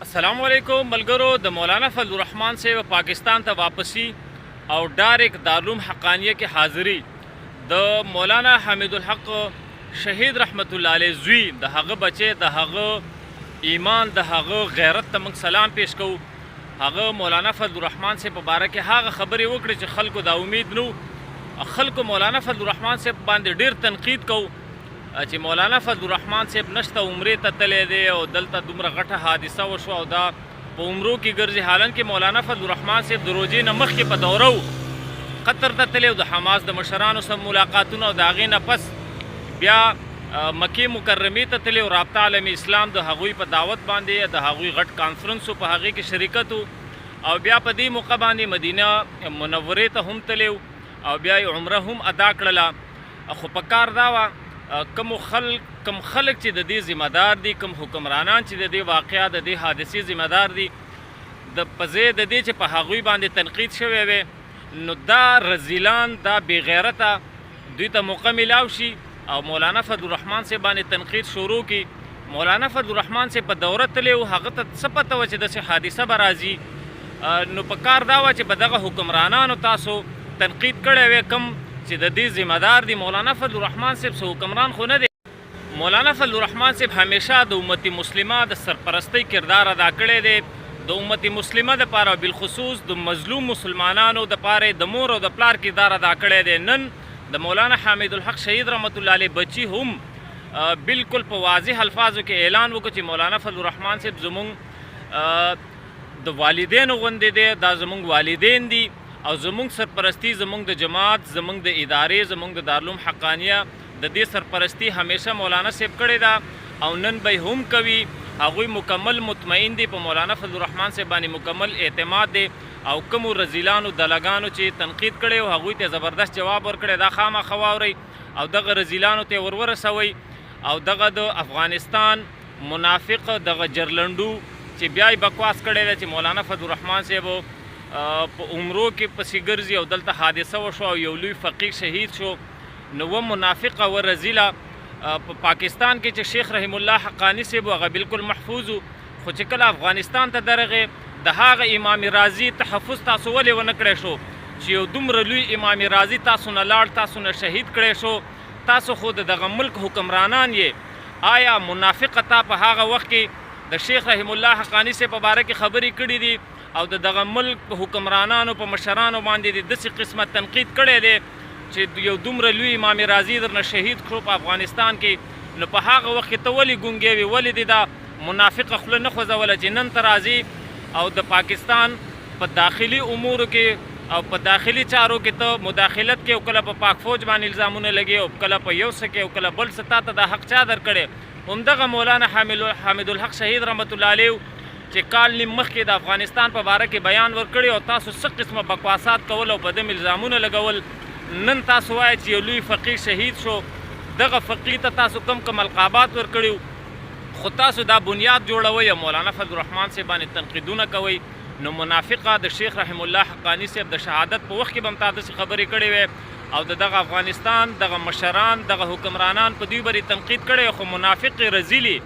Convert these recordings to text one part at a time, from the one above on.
अस्सलामुअलैकुम मलगरो द मौलाना फजलुर रहमान से पाकिस्तान ता वापसी और डायरेक्ट दारुल हक़ानिया के हाज़री द मौलाना हामिदुल हक शहीद रहमतुल्लाह अलैह ज़ुई द हग बचे द हग ईमान द हग गैरत तमक सलाम पेश को हग मौलाना फजलुर रहमान से मुबारक हाग खबरें वकड़ी च खल्को दा उम्मीद नु खल्को मौलाना फजलुर रहमान से बांधे ढेर तनकीद को چې مولانا فضل الرحمن صاحب نشته عمرې ته تللی دی او دلته دومره غټه حادثه وشوه او دا په عمرو کې ګرځي حالان کې مولانا فضل الرحمن صاحب د روژې نه مخکې په دوره و قطر ته تللی او د حماس د مشرانو سره ملاقاتونه او د هغې نه پس بیا مکې مکرمې ته تللی او رابطه عالم اسلام د هغوی په دعوت باندې د هغوی غټ کانفرنس و په هغې کې شرکت او بیا په دې موقع باندې مدینه منورې ته هم تللی او بیا یې عمره هم ادا کړله خو په کار دا وه کم خلق چې د دې ذمہ دار دي کم حکمرانان چې د دې واقعیا د دې حادثې ذمہ دار دي د پځې د دې چې په هغوی باندې تنقید شوی وي نو دا رزیلان دا بې غیرته دوی ته موقع میلاو شي او مولانا فضل الرحمن صاحب باندې تنقید شروع کی مولانا فضل الرحمن صاحب په دوره تللی و هغه ته څه پته وه چې داسې حادثه به راځي نو په کار دا وه چې په دغه حکمرانانو تاسو تنقید کړی وی کم چې د دې ذمہ دار دی مولانا فضل الرحمن صاحب سو حکمران خو نه دی مولانا فضل الرحمن صاحب همیشه د امت مسلمه د سرپرستی کردار ادا کړی دی د امت مسلمه د پاره بالخصوص د مظلوم مسلمانانو د پاره د مور او د پلار کردار ادا کړی دی نن د مولانا حامد الحق شهید رحمت الله علیه بچی هم بالکل په واضح الفاظو کې اعلان وکړ چې مولانا فضل الرحمن صاحب زمونږ د والدینو غوندې دی دا زمونږ والدین دي او زمونږ سرپرستی زمونږ د جماعت زمونږ د ادارې زمونږ د دارالعلوم حقانیه د دې سرپرستی همیشه مولانا صاحب کړې ده او نن به هم کوي هغوی مکمل مطمئن دي په مولانا فضل الرحمن صاحب باندې مکمل اعتماد دی او کومو رزیلانو دلګانو چې تنقید کړی او هغوی ته زبردست جواب ورکړی دا خامخا واورئ او دغه رزیلانو ته ورورسوئ او دغه د افغانستان منافق دغه جرلنډو چې بیا یې بکواس کړی دی چې مولانا فضل الرحمن صاحب په عمرو کې پسې ګرځي او دلته حادثه وشوه او یو لوی فقیر شهید شو نو و منافقه و رزیله په پاکستان کې چې شیخ رحم الله حقانی صاحب هغه بالکل محفوظ خو چې کله افغانستان ته درغې د هغه امام رازي تحفظ تاسو ولې ونه کړی شو چې یو دومره لوی امام رازي تاسو نه لاړ تاسو نه شهید کړی شو تاسو خو د دغه ملک حکمرانان یې آیا منافقه تا په هغه وخت کې د شیخ رحم الله حقانی صاحب په باره کې خبرې کړي دي او د دغه ملک په حکمرانانو په مشرانو باندې د داسې قسمه تنقید کړی دی چې یو دومره لوی امام رازي درنه شهید کړو په افغانستان کې نو په هغه وخت کې ته ولې ګونګی وې ولې دې دا منافقه خوله نه خوځوله چې نن ته راځي او د پاکستان په داخلي امورو کې او په داخلي چارو کې ته مداخلت کې او کله په پاک فوج باندې الزامونه لګي او کله په یو څه کې او کله بل څه تا ته دا حق چا درکړی همدغه مولانا حامد الحق شهید رحمت الله علیه چې کال نیم مخکې د افغانستان په باره کې بیان ورکړی او تاسو څه قسمه بکواسات کول او په دم الزامونه لګول نن تاسو وایئ چې یو لوی فقیر شهید شو دغه فقیر ته تاسو کم القابات ورکړي خو تاسو دا بنیاد جوړوئ او مولانا فضل الرحمن صاحب باندې تنقیدونه کوئ نو منافقه د شیخ رحم الله حقانی صاحب د شهادت په وخت کې به هم تا داسې خبرې کړې وې او د دغه افغانستان دغه مشران دغه حکمرانان په دوی برې تنقید کړی خو منافق رزیلي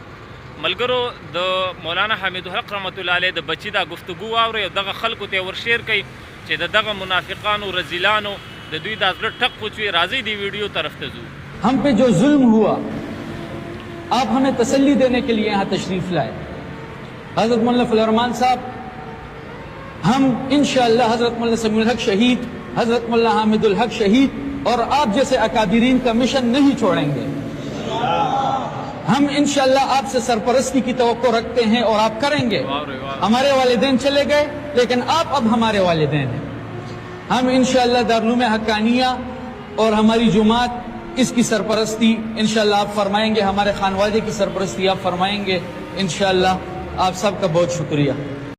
ملګرو د مولانا حامد الحق رحمت الله علیه د بچی دا گفتگو واورئ او دغه خلکو ته ورشیر کوي چې د دغه منافقانو رزیلانو د دوی دا زړه ټک پوچوي راځئ دی ویډیو طرف ته ځو हम पे जो जुल्म हुआ आप हमें तसल्ली देने के लिए यहाँ तशरीफ लाए हजरत मौलाना फजलुर रहमान साहब हम इंशाअल्लाह हजरत मौलाना समीउल हक शहीद हजरत मौलाना हामिदुल हक शहीद और आप जैसे अकाबिरीन का मिशन नहीं छोड़ेंगे हम इंशाअल्लाह आपसे सरपरस्ती की तवक्को रखते हैं और आप करेंगे हमारे वालिदैन चले गए लेकिन आप अब हमारे वालिदैन हैं हम इंशाअल्लाह दारुल हक्कानिया और हमारी जुमात इसकी सरपरस्ती इंशाअल्लाह आप फरमाएंगे हमारे खानवादे की सरपरस्ती आप फरमाएंगे इंशाअल्लाह आप सबका बहुत शुक्रिया।